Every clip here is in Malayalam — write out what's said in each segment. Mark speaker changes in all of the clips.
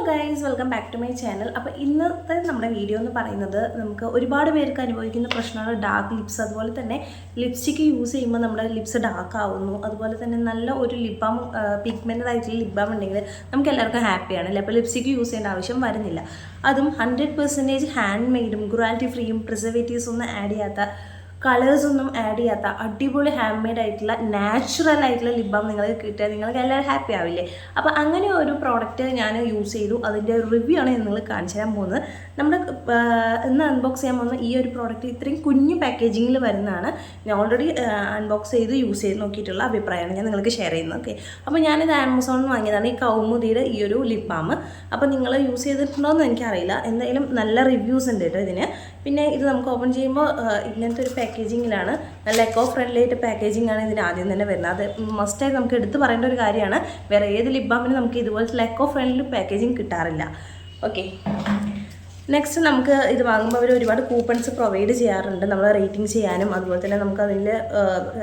Speaker 1: Guys, welcome back to my channel. അപ്പോൾ ഇന്നത്തെ നമ്മുടെ വീഡിയോ എന്ന് പറയുന്നത് നമുക്ക് ഒരുപാട് പേർക്ക് അനുഭവിക്കുന്ന പ്രശ്നമാണ് ഡാർക്ക് ലിപ്സ്. അതുപോലെ തന്നെ ലിപ്സ്റ്റിക്ക് യൂസ് ചെയ്യുമ്പോൾ നമ്മുടെ ലിപ്സ് ഡാർക്ക് ആവുന്നു. അതുപോലെ തന്നെ നല്ല ഒരു ലിപ് ബാം, പിഗ്മെൻറ്റഡ് ആയിട്ടുള്ള ലിപ് ബാം ഉണ്ടെങ്കിൽ നമുക്ക് എല്ലാവർക്കും ഹാപ്പിയാണ് അല്ലേ. അപ്പോൾ ലിപ്സ്റ്റിക്ക് യൂസ് ചെയ്യേണ്ട ആവശ്യം വരുന്നില്ല. അതും 100% ഹാൻഡ് മെയ്ഡും ക്രുവാലിറ്റി ഫ്രീയും പ്രിസർവേറ്റീവ്സ് ഒന്നും ആഡ് ചെയ്യാത്ത, കളേഴ്സ് ഒന്നും ആഡ് ചെയ്യാത്ത അടിപൊളി ഹാൻഡ് മെയ്ഡ് ആയിട്ടുള്ള നാച്ചുറൽ ആയിട്ടുള്ള ലിപ് ബാം നിങ്ങൾക്ക് കിട്ടിയാൽ നിങ്ങൾക്ക് എല്ലാവരും ഹാപ്പി ആവില്ലേ. അപ്പോൾ അങ്ങനെ ഒരു പ്രോഡക്റ്റ് ഞാൻ യൂസ് ചെയ്തു. അതിൻ്റെ ഒരു റിവ്യൂ ആണ് നിങ്ങൾ കാണിച്ചു തരാൻ പോകുന്നത്. നമ്മുടെ ഇന്ന് അൺബോക്സ് ചെയ്യാൻ പോകുന്ന ഈ ഒരു പ്രോഡക്റ്റ് ഇത്രയും കുഞ്ഞു പാക്കേജിങ്ങിൽ വരുന്നതാണ്. ഞാൻ ഓൾറെഡി അൺബോക്സ് ചെയ്ത് യൂസ് ചെയ്ത് നോക്കിയിട്ടുള്ള അഭിപ്രായമാണ് ഞാൻ നിങ്ങൾക്ക് ഷെയർ ചെയ്യുന്നത്. ഓക്കെ, അപ്പോൾ ഞാനിത് ആമസോണിൽ നിന്ന് വാങ്ങിയതാണ്, ഈ കൗമുദിയുടെ ഈ ഒരു ലിപ് ബാം. അപ്പോൾ നിങ്ങൾ യൂസ് ചെയ്തിട്ടുണ്ടോ എന്ന് എനിക്കറിയില്ല. എന്തായാലും നല്ല റിവ്യൂസ് ഉണ്ട് കേട്ടോ ഇതിന്. പിന്നെ ഇത് നമുക്ക് ഓപ്പൺ ചെയ്യുമ്പോൾ ഇങ്ങനത്തെ ഒരു പാക്കേജിങ്ങിലാണ്, നല്ല എക്കോ ഫ്രണ്ട്ലി ആയിട്ട് പാക്കേജിംഗ് ആണ് ഇതിന് ആദ്യം തന്നെ വരുന്നത്. അത് മസ്റ്റായി നമുക്ക് എടുത്ത് പറയേണ്ട ഒരു കാര്യമാണ്. വേറെ ഏത് ലിപ് ബാമിനും നമുക്ക് ഇതുപോലത്തെ എക്കോ ഫ്രണ്ട്ലി പാക്കേജിങ് കിട്ടാറില്ല. ഓക്കെ, നെക്സ്റ്റ് നമുക്ക് ഇത് വാങ്ങുമ്പോൾ അവർ ഒരുപാട് കൂപ്പൺസ് പ്രൊവൈഡ് ചെയ്യാറുണ്ട്, നമ്മൾ റേറ്റിംഗ് ചെയ്യാനും. അതുപോലെ തന്നെ നമുക്ക് അതിൽ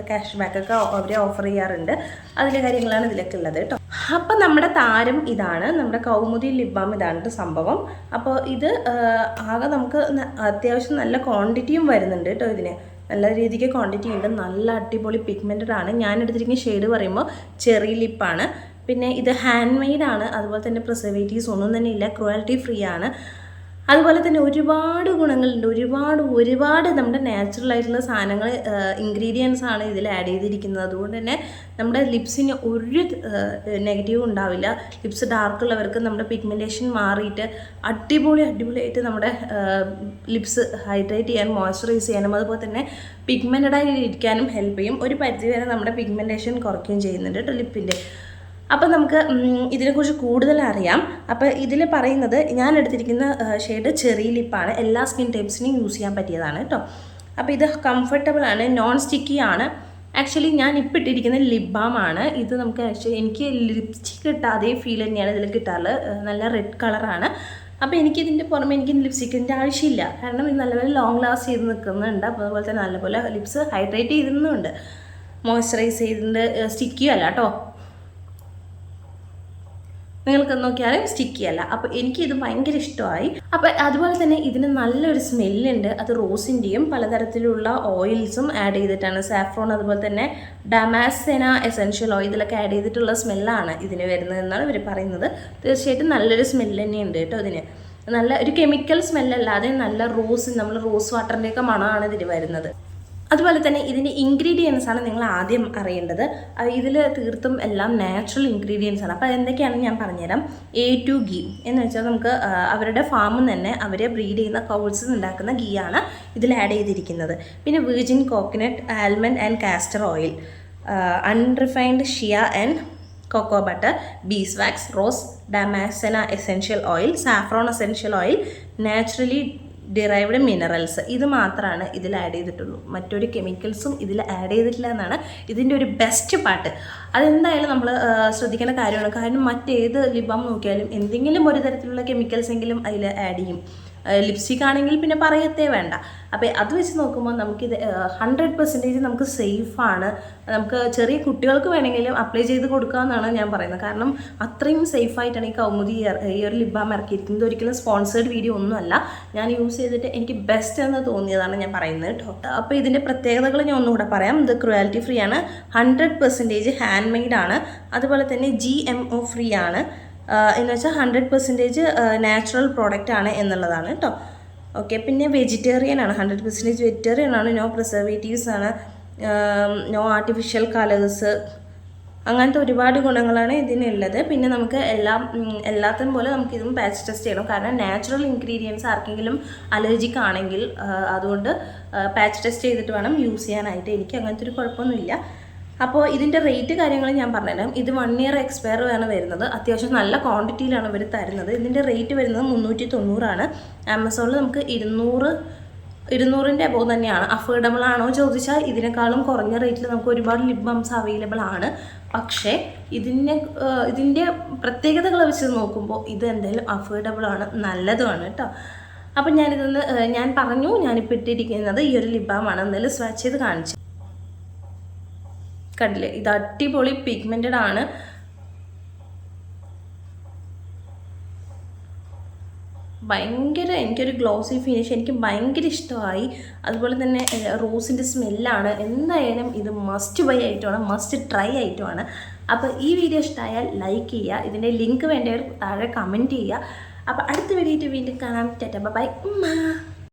Speaker 1: ക്യാഷ് ബാക്കൊക്കെ അവർ ഓഫർ ചെയ്യാറുണ്ട്. അതിൻ്റെ കാര്യങ്ങളാണ് ഇതിലൊക്കെ ഉള്ളത് കേട്ടോ. അപ്പം നമ്മുടെ താരം ഇതാണ്, നമ്മുടെ കൗമുദി ലിപ് ബാം ഇതാണ് സംഭവം. അപ്പോൾ ഇത് ആകെ നമുക്ക് അത്യാവശ്യം നല്ല ക്വാണ്ടിറ്റിയും വരുന്നുണ്ട് കേട്ടോ. ഇതിന് നല്ല രീതിക്ക് ക്വാണ്ടിറ്റി ഉണ്ട്. നല്ല അടിപൊളി പിഗ്മെൻറ്റഡ് ആണ്. ഞാൻ എടുത്തിരിക്കുന്ന ഷെയ്ഡ് പറയുമ്പോൾ ചെറി ലിപ്പാണ്. പിന്നെ ഇത് ഹാൻഡ് മെയ്ഡാണ്. അതുപോലെ തന്നെ പ്രിസർവേറ്റീവ്സ് ഒന്നും തന്നെ ഇല്ല, ക്രുവാലിറ്റി ഫ്രീ ആണ്. അതുപോലെ തന്നെ ഒരുപാട് ഗുണങ്ങളുണ്ട്, ഒരുപാട് നമ്മുടെ നാച്ചുറൽ ആയിട്ടുള്ള സാധനങ്ങൾ, ഇൻഗ്രീഡിയൻസ് ആണ് ഇതിൽ ആഡ് ചെയ്തിരിക്കുന്നത്. അതുകൊണ്ട് തന്നെ നമ്മുടെ ലിപ്സിന് ഒരു നെഗറ്റീവ് ഉണ്ടാവില്ല. ലിപ്സ് ഡാർക്ക് ഉള്ളവർക്ക് നമ്മുടെ പിഗ്മെൻറ്റേഷൻ മാറിയിട്ട് അടിപൊളിയായിട്ട് നമ്മുടെ ലിപ്സ് ഹൈഡ്രേറ്റ് ചെയ്യാനും മോയ്സ്ചറൈസ് ചെയ്യാനും അതുപോലെ തന്നെ പിഗ്മെൻറ്റഡായി ഇരിക്കാനും ഹെൽപ്പ് ചെയ്യും. ഒരു പരിധിവരെ നമ്മുടെ പിഗ്മെൻറ്റേഷൻ കുറയ്ക്കുകയും ചെയ്യുന്നുണ്ട് കേട്ടോ ലിപ്പിൻ്റെ. അപ്പോൾ നമുക്ക് ഇതിനെക്കുറിച്ച് കൂടുതൽ അറിയാം. അപ്പോൾ ഇതിൽ പറയുന്നത് ഞാൻ എടുത്തിരിക്കുന്ന ഷെയ്ഡ് ചെറി ലിപ്പാണ്. എല്ലാ സ്കിൻ ടൈപ്സിനും യൂസ് ചെയ്യാൻ പറ്റിയതാണ് കേട്ടോ. അപ്പോൾ ഇത് കംഫർട്ടബിൾ ആണ്, നോൺ സ്റ്റിക്കി ആണ്. ആക്ച്വലി ഞാൻ ഇപ്പോൾ ഇട്ടിരിക്കുന്ന ലിപ് ബാം ആണ് ഇത്. നമുക്ക് എനിക്ക് ലിപ്സ്റ്റിക്ക് ഇട്ട അതേ ഫീൽ തന്നെയാണ് ഇതിൽ കിട്ടാറുള്ളത്. നല്ല റെഡ് കളറാണ്. അപ്പോൾ എനിക്കിതിൻ്റെ പുറമെ എനിക്ക് ലിപ്സ്റ്റിക്കിൻ്റെ ആവശ്യമില്ല, കാരണം ഇത് നല്ലപോലെ ലോങ് ലാസ്റ്റ് ചെയ്ത് നിൽക്കുന്നുണ്ട്. അപ്പോൾ അതുപോലെ തന്നെ നല്ലപോലെ ലിപ്സ് ഹൈഡ്രേറ്റ് ചെയ്തിരുന്നുണ്ട്, മോയ്സ്ചറൈസ് ചെയ്തിട്ടുണ്ട്. സ്റ്റിക്കിയും അല്ല കേട്ടോ, നിങ്ങൾക്ക് നോക്കിയാലും സ്റ്റിക്കി അല്ല. അപ്പോൾ എനിക്കിത് ഭയങ്കര ഇഷ്ടമായി. അപ്പോൾ അതുപോലെ തന്നെ ഇതിന് നല്ലൊരു സ്മെല്ലുണ്ട്. അത് റോസിൻ്റെയും പലതരത്തിലുള്ള ഓയിൽസും ആഡ് ചെയ്തിട്ടാണ്, സാഫ്രോൺ അതുപോലെ തന്നെ ഡമാസെന എസെൻഷ്യൽ ഓയിൽ ഇതിലൊക്കെ ആഡ് ചെയ്തിട്ടുള്ള സ്മെല്ലാണ് ഇതിന് വരുന്നതെന്നാണ് ഇവർ പറയുന്നത്. തീർച്ചയായിട്ടും നല്ലൊരു സ്മെല്ല് തന്നെയുണ്ട് കേട്ടോ ഇതിന്. നല്ല ഒരു കെമിക്കൽ സ്മെല്ലല്ലാതെ നല്ല നമ്മൾ റോസ് വാട്ടറിൻ്റെയൊക്കെ മണമാണ് ഇതിന് വരുന്നത്. അതുപോലെ തന്നെ ഇതിൻ്റെ ഇൻഗ്രീഡിയൻസ് ആണ് നിങ്ങൾ ആദ്യം അറിയേണ്ടത്. ഇതിൽ തീർത്തും എല്ലാം നാച്ചുറൽ ഇൻഗ്രീഡിയൻസ് ആണ്. അപ്പോൾ എന്തൊക്കെയാണെന്ന് ഞാൻ പറഞ്ഞുതരാം. A2 ഗീ എന്ന് വെച്ചാൽ നമുക്ക് അവരുടെ ഫാമിൽ തന്നെ അവർ ബ്രീഡ് ചെയ്യുന്ന കൗൾസിൽ ഉണ്ടാക്കുന്ന ഗീ ആണ് ഇതിൽ ആഡ് ചെയ്തിരിക്കുന്നത്. പിന്നെ virgin coconut, almond and castor oil, unrefined shea and cocoa butter, beeswax, rose damascena essential oil, saffron essential oil, naturally derived minerals. ഇത് മാത്രമാണ് ഇതിൽ ആഡ് ചെയ്തിട്ടുള്ളൂ. മറ്റൊരു കെമിക്കൽസും ഇതിൽ ആഡ് ചെയ്തിട്ടില്ല എന്നാണ് ഇതിൻ്റെ ഒരു ബെസ്റ്റ് പാർട്ട്. അതെന്തായാലും നമ്മൾ ശ്രദ്ധിക്കേണ്ട കാര്യമാണ്. കാരണം മറ്റേത് ലിപ് ബാം നോക്കിയാലും എന്തെങ്കിലും ഒരു തരത്തിലുള്ള കെമിക്കൽസ് എങ്കിലും അതിൽ ആഡ് ചെയ്യും. ലിപ്സ്റ്റിക് ആണെങ്കിൽ പിന്നെ പറയത്തേ വേണ്ട. അപ്പോൾ അത് വെച്ച് നോക്കുമ്പോൾ നമുക്കിത് 100% നമുക്ക് സേഫാണ്. നമുക്ക് ചെറിയ കുട്ടികൾക്ക് വേണമെങ്കിലും അപ്ലൈ ചെയ്ത് കൊടുക്കാമെന്നാണ് ഞാൻ പറയുന്നത്. കാരണം അത്രയും സേഫായിട്ടാണ് ഈ കൗമുദി ഈ ഒരു ലിപ് ബാം ഇറക്കിയിരിക്കുന്നത്. ഒരിക്കലും സ്പോൺസേഡ് വീഡിയോ ഒന്നുമല്ല. ഞാൻ യൂസ് ചെയ്തിട്ട് എനിക്ക് ബെസ്റ്റ് എന്ന് തോന്നിയതാണ് ഞാൻ പറയുന്നത് കേട്ടോ. അപ്പോൾ ഇതിൻ്റെ പ്രത്യേകതകൾ ഞാൻ ഒന്നുകൂടെ പറയാം. ഇത് ക്രുവാലിറ്റി ഫ്രീ ആണ്, 100% ഹാൻഡ് മെയ്ഡാണ്, അതുപോലെ തന്നെ GMO ഫ്രീ ആണ്. എന്ന് വെച്ചാൽ 100% നാച്ചുറൽ പ്രോഡക്റ്റ് ആണ് എന്നുള്ളതാണ് കേട്ടോ. ഓക്കെ, പിന്നെ വെജിറ്റേറിയൻ ആണ്, 100% വെജിറ്റേറിയൻ ആണ്, നോ പ്രിസർവേറ്റീവ്സ് ആണ്, നോ ആർട്ടിഫിഷ്യൽ കളേഴ്സ്, അങ്ങനത്തെ ഒരുപാട് ഗുണങ്ങളാണ് ഇതിനുള്ളത്. പിന്നെ നമുക്ക് എല്ലാത്തിനും പോലെ നമുക്കിതും പാച്ച് ടെസ്റ്റ് ചെയ്യണം. കാരണം നാച്ചുറൽ ഇൻഗ്രീഡിയൻസ് ആർക്കെങ്കിലും അലർജിക്ക് ആണെങ്കിൽ അതുകൊണ്ട് പാച്ച് ടെസ്റ്റ് ചെയ്തിട്ട് വേണം യൂസ് ചെയ്യാനായിട്ട്. എനിക്ക് അങ്ങനത്തെ ഒരു കുഴപ്പമൊന്നുമില്ല. അപ്പോൾ ഇതിൻ്റെ റേറ്റ് കാര്യങ്ങൾ ഞാൻ പറഞ്ഞുതരാം. ഇത് 1 ഇയർ എക്സ്പയർ ആണ് വരുന്നത്. അത്യാവശ്യം നല്ല ക്വാണ്ടിറ്റിയിലാണ് ഇവർ തരുന്നത്. ഇതിൻ്റെ റേറ്റ് വരുന്നത് 390 ആണ്. ആമസോണിൽ നമുക്ക് 200-ൻ്റെ അബോവ് തന്നെയാണ്. അഫോർഡബിൾ ആണോ ചോദിച്ചാൽ ഇതിനേക്കാളും കുറഞ്ഞ റേറ്റിൽ നമുക്ക് ഒരുപാട് ലിപ് ബാംസ് അവൈലബിൾ ആണ്. പക്ഷേ ഇതിൻ്റെ പ്രത്യേകതകൾ വെച്ച് നോക്കുമ്പോൾ ഇത് എന്തായാലും അഫോർഡബിൾ ആണ്, നല്ലതുമാണ് കേട്ടോ. അപ്പം ഞാൻ പറഞ്ഞു ഞാനിപ്പോൾ ഇട്ടിരിക്കുന്നത് ഈ ഒരു ലിപ് ബാമാണ്. എന്തായാലും സ്വാച്ച് ചെയ്ത് കാണിച്ചു കണ്ടില്ലേ. ഇത് അടിപൊളി പിഗ്മെൻറ്റഡ് ആണ്. ഭയങ്കര എനിക്കൊരു ഗ്ലോസി ഫിനിഷ് എനിക്ക് ഭയങ്കര ഇഷ്ടമായി. അതുപോലെ തന്നെ റോസിൻ്റെ സ്മെല്ലാണ്. എന്തായാലും ഇത് മസ്റ്റ് ബൈ ആയിട്ടുമാണ്, മസ്റ്റ് ട്രൈ ആയിട്ടുമാണ്. അപ്പോൾ ഈ വീഡിയോ ഇഷ്ടമായാൽ ലൈക്ക് ചെയ്യുക, ഇതിൻ്റെ ലിങ്ക് വേണ്ടവർ താഴെ കമൻറ്റ് ചെയ്യുക. അപ്പോൾ അടുത്ത വീഡിയോ വീണ്ടും കാണാം. ടാറ്റാ ബൈ ഉമ്മ.